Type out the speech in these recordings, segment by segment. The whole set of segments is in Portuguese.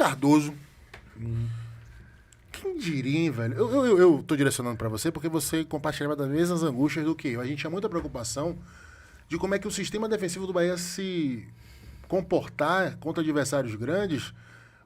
Cardoso. Quem diria, hein, velho? Eu tô direcionando pra você porque você compartilhava das mesmas angústias do que eu. A gente tinha muita preocupação de como é que o sistema defensivo do Bahia se comportar contra adversários grandes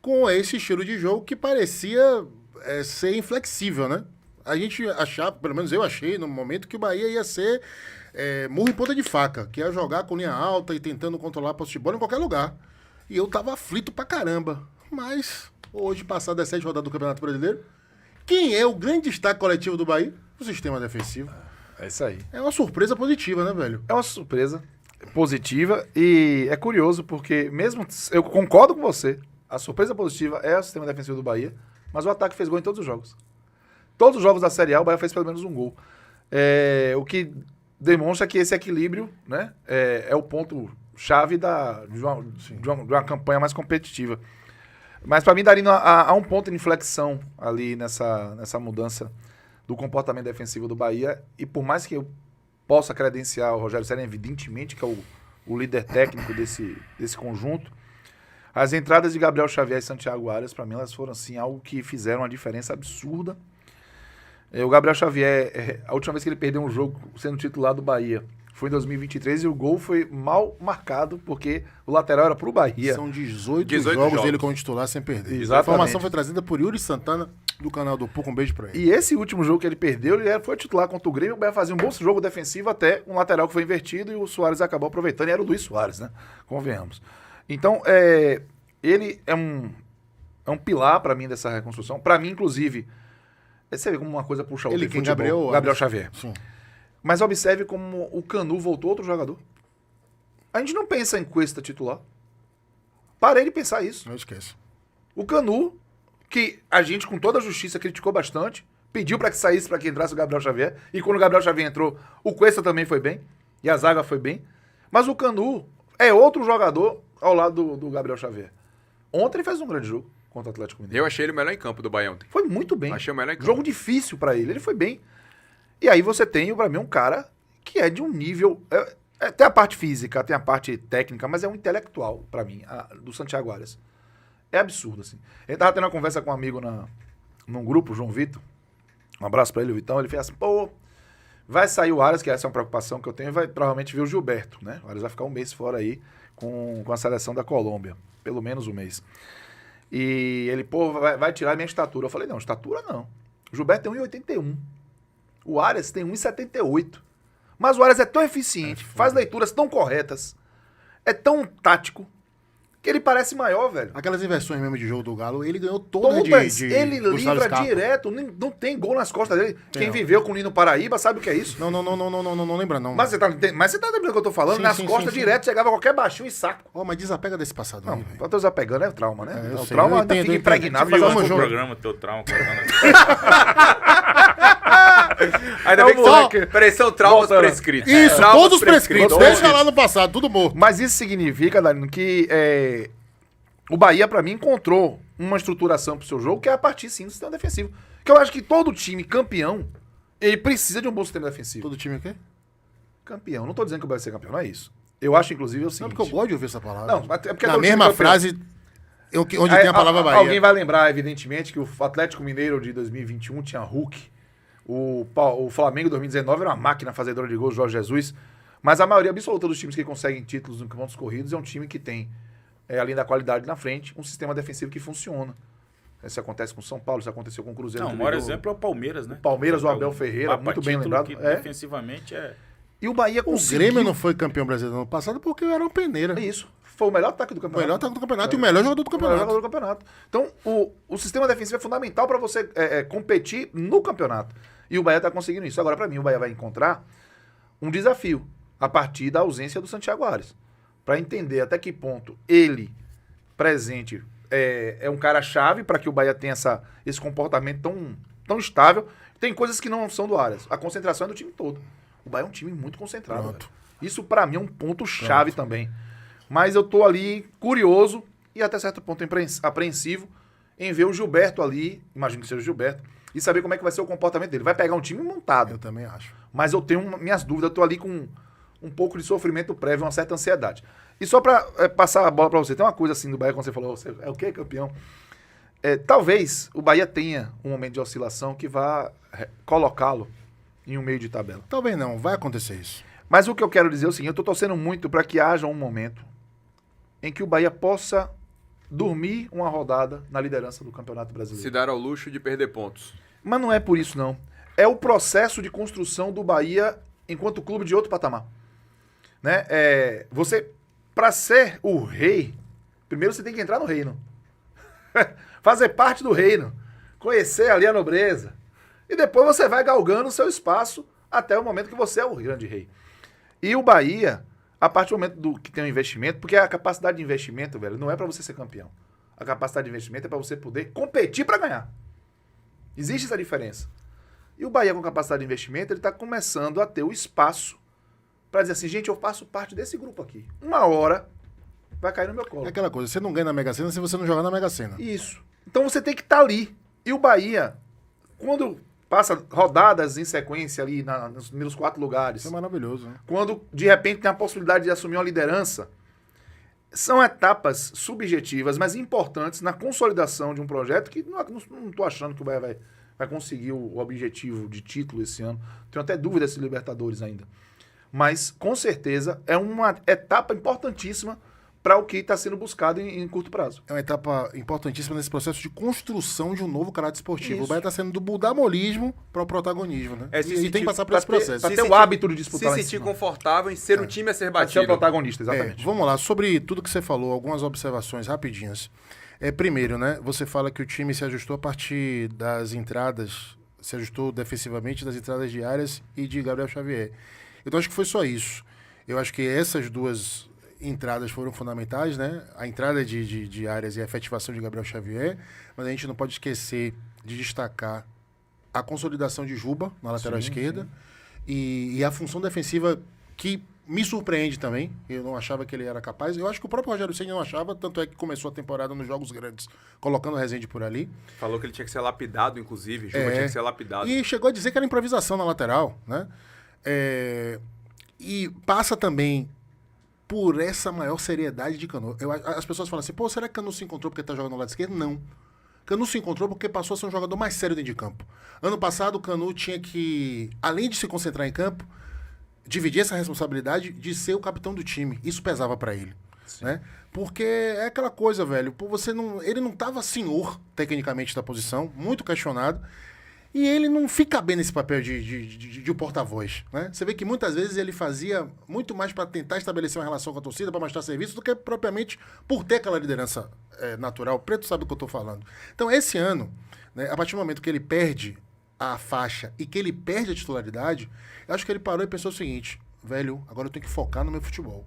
com esse estilo de jogo que parecia ser inflexível, né? A gente achava, pelo menos eu achei no momento, que o Bahia ia ser murro em ponta de faca, que ia jogar com linha alta e tentando controlar a posse de bola em qualquer lugar. E eu tava aflito pra caramba. Mas, hoje, passado as 7 rodadas do Campeonato Brasileiro, quem é o grande destaque coletivo do Bahia? O sistema defensivo. É isso aí. É uma surpresa positiva, né, velho? É uma surpresa positiva e é curioso porque mesmo... Eu concordo com você. A surpresa positiva é o sistema defensivo do Bahia, mas o ataque fez gol em todos os jogos. Todos os jogos da Série A, o Bahia fez pelo menos um gol. O que demonstra que esse equilíbrio, né, é o ponto-chave de uma campanha mais competitiva. Mas para mim, Darino, há um ponto de inflexão ali nessa mudança do comportamento defensivo do Bahia. E por mais que eu possa credenciar o Rogério Ceni, evidentemente, que é o líder técnico desse conjunto, as entradas de Gabriel Xavier e Santiago Arias, para mim, elas foram assim, algo que fizeram uma diferença absurda. O Gabriel Xavier, a última vez que ele perdeu um jogo sendo titular do Bahia foi em 2023 e o gol foi mal marcado porque o lateral era pro Bahia. São 18 jogos dele como titular sem perder. Exatamente. A informação foi trazida por Yuri Santana, do canal do PUC. Um beijo pra ele. E esse último jogo que ele perdeu, ele foi titular contra o Grêmio, o Bahia fazia um bom jogo defensivo até um lateral que foi invertido e o Soares acabou aproveitando, e era o Luiz Soares, né? Convenhamos. Então, ele é um pilar pra mim dessa reconstrução. Pra mim, inclusive, você vê como uma coisa puxa outra. Ele quem? Gabriel Xavier. Sim. Mas observe como o Canu voltou outro jogador. A gente não pensa em Cuesta titular. Parei de pensar isso. Não esqueça. O Canu, que a gente com toda a justiça criticou bastante, pediu para que saísse, para que entrasse o Gabriel Xavier. E quando o Gabriel Xavier entrou, o Cuesta também foi bem. E a zaga foi bem. Mas o Canu é outro jogador ao lado do Gabriel Xavier. Ontem ele fez um grande jogo contra o Atlético Mineiro. Eu achei ele o melhor em campo do Bahia ontem. Foi muito bem. Achei o melhor em campo. Jogo difícil para ele. Ele foi bem. E aí você tem, pra mim, um cara que é de um nível... tem a parte física, tem a parte técnica, mas é um intelectual, pra mim, do Santiago Arias. É absurdo, assim. Ele tava tendo uma conversa com um amigo num grupo, o João Vitor. Um abraço pra ele, o Vitão. Ele fez assim, vai sair o Arias, que essa é uma preocupação que eu tenho, e vai provavelmente ver o Gilberto, né? O Arias vai ficar um mês fora aí com a seleção da Colômbia. Pelo menos um mês. E ele, vai tirar a minha estatura. Eu falei, não, estatura não. O Gilberto tem 1,81. O Arias tem 1,78. Mas o Arias é tão eficiente, faz leituras tão corretas, é tão tático, que ele parece maior, velho. Aquelas inversões mesmo de jogo do Galo, ele ganhou todas de ele Gustavo livra Scarpa. direto, não tem gol nas costas dele. Tem Quem não. viveu com o Nino Paraíba sabe o que é isso. Não lembra não. Mas você tá entendendo o que eu tô falando? Sim, nas sim, costas sim. direto, chegava qualquer baixinho e saco. Mas desapega desse passado aí, Não, velho. pra tô desapegando é trauma, né? eu O sei, trauma eu ainda entendo, fica eu entendo. impregnado. Mas Mas vamos vamos junto. programa, teu trauma. Ainda bem que Peraí, são traumas Voltando. prescritos. Isso, Traumas todos prescritos. Deixa lá no passado, tudo morto. Mas isso significa, Danilo, que o Bahia, pra mim, encontrou uma estruturação pro seu jogo que é a partir, sim, do sistema defensivo. Que eu acho que todo time campeão, ele precisa de um bom sistema defensivo. Todo time o quê? Campeão. Não tô dizendo que o Bahia vai ser campeão, não é isso. Eu acho, inclusive, o Não, seguinte... porque eu gosto de ouvir essa palavra. Não, é porque Na todo time mesma campeão. frase, onde tem a palavra Bahia. Alguém vai lembrar, evidentemente, que o Atlético Mineiro de 2021 tinha Hulk. O Flamengo de 2019 era uma máquina fazedora de gols, Jorge Jesus. Mas a maioria absoluta dos times que conseguem títulos em pontos corridos é um time que tem, além da qualidade na frente, um sistema defensivo que funciona. Isso acontece com o São Paulo, isso aconteceu com o Cruzeiro. Não, o maior exemplo é o Palmeiras, né? O Palmeiras, o Abel Ferreira, muito bem lembrado. Que defensivamente é... E o Bahia O conseguiu... Grêmio não foi campeão brasileiro no ano passado porque era uma peneira. É isso. Foi o melhor ataque do O campeonato. melhor ataque do campeonato e o melhor jogador do O melhor campeonato. jogador do campeonato. Então, o sistema defensivo é fundamental para você competir no campeonato. E o Bahia está conseguindo isso. Agora, para mim, o Bahia vai encontrar um desafio a partir da ausência do Santiago Arias. Para entender até que ponto ele, presente, é um cara-chave para que o Bahia tenha esse comportamento tão estável. Tem coisas que não são do Arias. A concentração é do time todo. O Bahia é um time muito concentrado. Pronto. Velho. Isso, para mim, é um ponto-chave também. Mas eu tô ali curioso e até certo ponto apreensivo em ver o Gilberto ali, imagino que seja o Gilberto, e saber como é que vai ser o comportamento dele. Vai pegar um time montado. Eu também acho. Mas eu tenho minhas dúvidas, eu tô ali com um pouco de sofrimento prévio, uma certa ansiedade. E só pra passar a bola pra você, tem uma coisa assim do Bahia, quando você falou, você é o quê, campeão? talvez o Bahia tenha um momento de oscilação que vá colocá-lo em um meio de tabela. Talvez não, vai acontecer isso. Mas o que eu quero dizer é o seguinte, eu estou torcendo muito para que haja um momento em que o Bahia possa dormir uma rodada na liderança do Campeonato Brasileiro. Se dar ao luxo de perder pontos. Mas não é por isso, não. É o processo de construção do Bahia enquanto clube de outro patamar. Né? Você, para ser o rei, primeiro você tem que entrar no reino. Fazer parte do reino. Conhecer ali a nobreza. E depois você vai galgando o seu espaço até o momento que você é o grande rei. E o Bahia, a partir do momento que tem um investimento, porque a capacidade de investimento, velho, não é para você ser campeão. A capacidade de investimento é para você poder competir para ganhar. Existe essa diferença. E o Bahia, com capacidade de investimento, ele está começando a ter o espaço para dizer assim, gente, eu faço parte desse grupo aqui. Uma hora vai cair no meu colo. É aquela coisa, você não ganha na Mega Sena se você não jogar na Mega Sena. Isso. Então você tem que estar ali. E o Bahia, quando passa rodadas em sequência ali nos primeiros 4 lugares, Isso é maravilhoso, né? quando de repente tem a possibilidade de assumir uma liderança, são etapas subjetivas, mas importantes na consolidação de um projeto que não estou achando que o Bahia vai conseguir o objetivo de título esse ano. Tenho até dúvida se Libertadores ainda. Mas, com certeza, é uma etapa importantíssima para o que está sendo buscado em curto prazo. É uma etapa importantíssima nesse processo de construção de um novo caráter esportivo. Isso. O Bahia está sendo do budamolismo para o protagonismo, né? Se E tem que passar por esse Para processo. ter o hábito de disputar lá Se em sentir cima. confortável em ser o time a ser Para ser o batido. protagonista, exatamente. Vamos lá, sobre tudo que você falou, algumas observações rapidinhas. Primeiro, né, você fala que o time se ajustou a partir das entradas, se ajustou defensivamente das entradas de Arias e de Gabriel Xavier. Então acho que foi só isso. Eu acho que essas duas entradas foram fundamentais, né? A entrada de Arias e a efetivação de Gabriel Xavier, mas a gente não pode esquecer de destacar a consolidação de Juba na lateral esquerda e a função defensiva que me surpreende também. Eu não achava que ele era capaz. Eu acho que o próprio Rogério Ceni não achava, tanto é que começou a temporada nos jogos grandes, colocando o Rezende por ali. Falou que ele tinha que ser lapidado, inclusive. Juba tinha que ser lapidado. E chegou a dizer que era improvisação na lateral, né? E passa também por essa maior seriedade de Canu. As pessoas falam assim, pô, será que Canu se encontrou porque tá jogando no lado esquerdo? Não. Canu se encontrou porque passou a ser um jogador mais sério dentro de campo. Ano passado, o Canu tinha que, além de se concentrar em campo, dividir essa responsabilidade de ser o capitão do time. Isso pesava pra ele, né? Porque é aquela coisa, velho, ele não tava senhor, tecnicamente, da posição, muito questionado, e ele não fica bem nesse papel de porta-voz, né? Você vê que muitas vezes ele fazia muito mais para tentar estabelecer uma relação com a torcida, para mostrar serviço, do que propriamente por ter aquela liderança natural. O Preto sabe o que eu tô falando. Então, esse ano, né, a partir do momento que ele perde a faixa e que ele perde a titularidade, eu acho que ele parou e pensou o seguinte, velho, agora eu tenho que focar no meu futebol.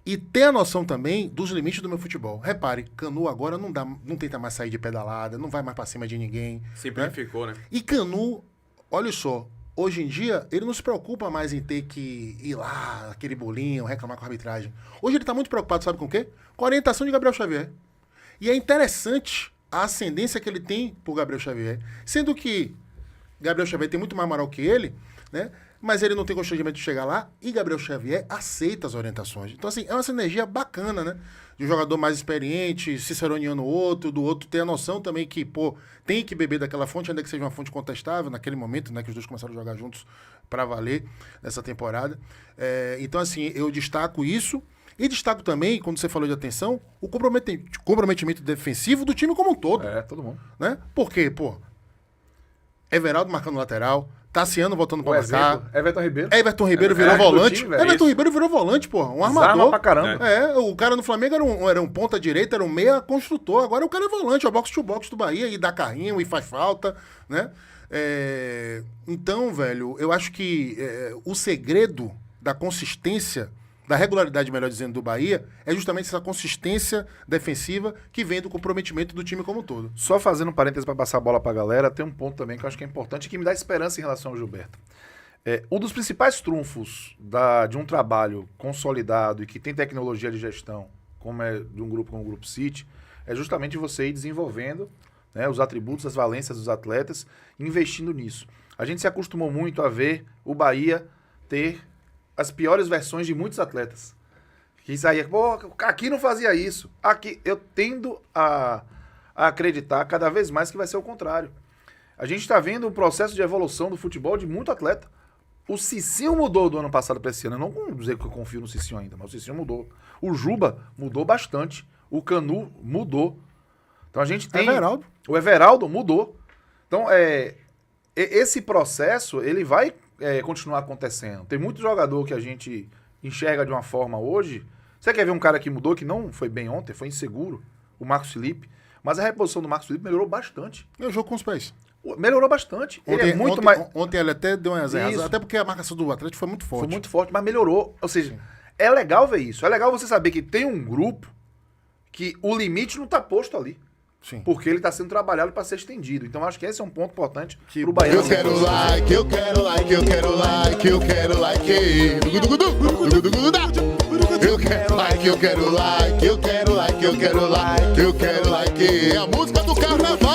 E ter a noção também dos limites do meu futebol. Repare, Canu agora não tenta mais sair de pedalada, não vai mais pra cima de ninguém. Simplificou, né? E Canu, olha só, hoje em dia, ele não se preocupa mais em ter que ir lá, aquele bolinho, reclamar com a arbitragem. Hoje ele tá muito preocupado, sabe com o quê? Com a orientação de Gabriel Xavier. E é interessante a ascendência que ele tem por Gabriel Xavier. Sendo que Gabriel Xavier tem muito mais moral que ele, né? Mas ele não tem constrangimento de chegar lá e Gabriel Xavier aceita as orientações. Então, assim, é uma sinergia bacana, né? De um jogador mais experiente, ciceroneando o outro, do outro ter a noção também que, pô, tem que beber daquela fonte, ainda que seja uma fonte contestável, naquele momento, né? Que os dois começaram a jogar juntos para valer nessa temporada. Então, assim, eu destaco isso. E destaco também, quando você falou de atenção, o comprometimento defensivo do time como um todo. Todo mundo. Né? Porque, pô, Everaldo marcando lateral, Tassiano voltando pra marcar. Everton Ribeiro. Everton Ribeiro virou volante. Everton Ribeiro virou volante, pô. Um armador. Desarma pra caramba. O cara no Flamengo era um ponta direita, era um meia construtor. Agora o cara é volante, é o box to box do Bahia e dá carrinho e faz falta, né? Então, velho, eu acho que o segredo da consistência, da regularidade, melhor dizendo, do Bahia, é justamente essa consistência defensiva que vem do comprometimento do time como um todo. Só fazendo um parênteses para passar a bola pra galera, tem um ponto também que eu acho que é importante e que me dá esperança em relação ao Gilberto. Um dos principais trunfos de um trabalho consolidado e que tem tecnologia de gestão, como é de um grupo como o Grupo City, é justamente você ir desenvolvendo, né, os atributos, as valências dos atletas, investindo nisso. A gente se acostumou muito a ver o Bahia ter as piores versões de muitos atletas. Que saía, pô, aqui não fazia isso. Aqui, eu tendo a a acreditar cada vez mais que vai ser o contrário. A gente está vendo um processo de evolução do futebol de muito atleta. O Cicinho mudou do ano passado para esse ano. Eu não vou dizer que eu confio no Cicinho ainda, mas o Cicinho mudou. O Juba mudou bastante. O Canu mudou. Então a gente tem... Everaldo. O Everaldo mudou. Então, esse processo, ele vai continuar acontecendo. Tem muito jogador que a gente enxerga de uma forma hoje. Você quer ver um cara que mudou, que não foi bem ontem, foi inseguro, o Marcos Felipe. Mas a reposição do Marcos Felipe melhorou bastante. Eu jogo com os pés. Melhorou bastante. Ele é muito mais... Ontem ele até deu umas erradas, Isso. até porque a marcação do Atlético foi muito forte. Foi muito forte, mas melhorou. Ou seja, é legal ver isso. É legal você saber que tem um grupo que o limite não está posto ali. Sim. Porque ele está sendo trabalhado para ser estendido. Então acho que esse é um ponto importante para o Bahia. Eu quero like, eu quero like, eu quero like, eu quero like. Eu quero like, eu quero like, eu quero like, eu quero like, eu quero like. É a música do carnaval.